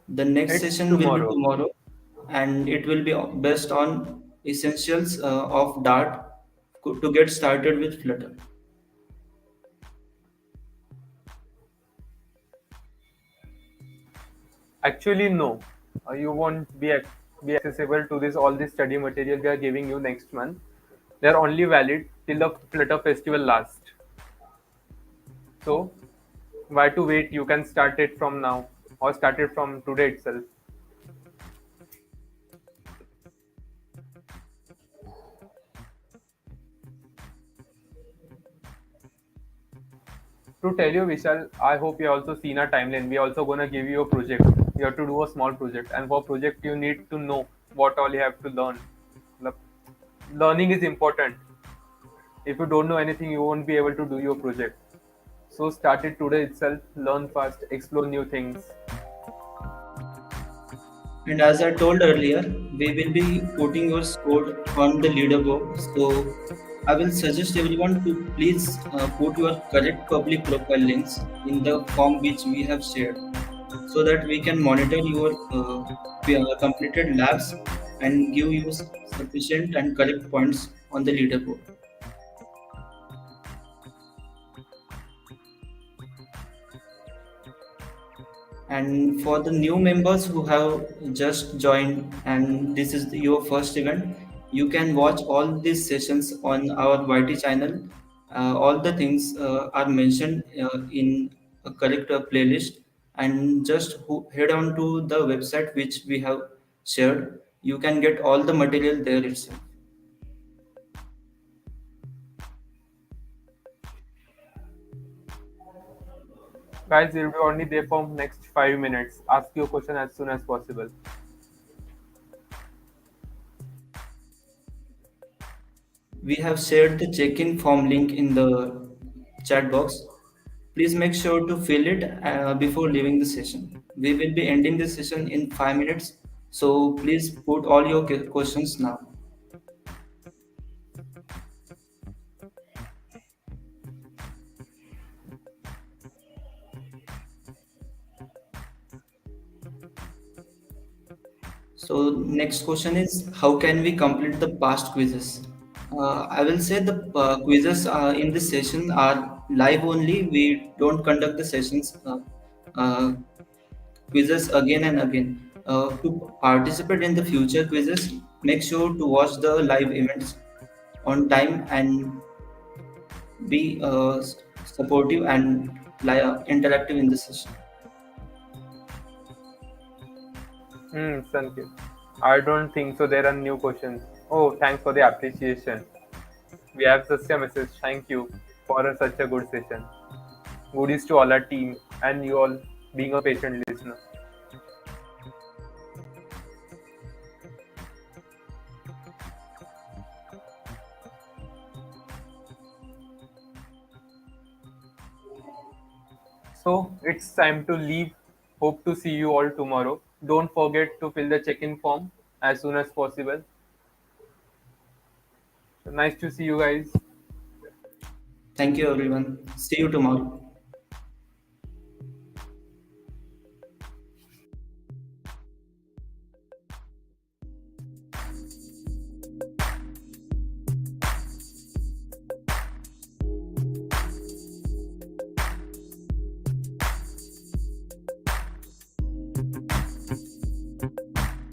S6: The next
S5: It's
S6: session will be
S5: tomorrow.
S6: tomorrow, and it will be based on essentials of Dart to get started with Flutter.
S5: Actually, no. You won't be accessible to this all this study material we are giving you next month. They are only valid till the Flutter Festival last. So, why to wait? You can start it from now or start it from today itself. To tell you, Vishal, I hope you also seen our timeline. We also gonna give you a project. You have to do a small project, and for project you need to know what all you have to learn. The learning is important. If you don't know anything, you won't be able to do your project. So start it today itself. Learn fast, explore new things.
S6: And as I told earlier, we will be putting your score on the leaderboard. So I will suggest everyone to please put your correct public profile links in the form which we have shared so that we can monitor your completed labs and give you sufficient and correct points on the leaderboard. And for the new members who have just joined and this is your first event, you can watch all these sessions on our YT channel. All the things are mentioned in a correct playlist, and just head on to the website which we have shared. You can get all the material there itself.
S5: Guys, we'll be only there for next 5 minutes. Ask your question as soon as possible.
S6: We have shared the check-in form link in the chat box. Please make sure to fill it before leaving the session. We will be ending the session in 5 minutes, so please put all your questions now. So next question is, how can we complete the past quizzes? I will say the quizzes in this session are live only. We don't conduct the sessions uh, quizzes again and again. To participate in the future quizzes, make sure to watch the live events on time and be supportive and interactive in the session.
S5: Sanket. I don't think so. There are new questions. Oh, thanks for the appreciation. We have such a message. Thank you for such a good session. Goodies to all our team and you all being a patient listener. So it's time to leave. Hope to see you all tomorrow. Don't forget to fill the check-in form as soon as possible. So nice to see you guys.
S6: Thank you, everyone. See you tomorrow.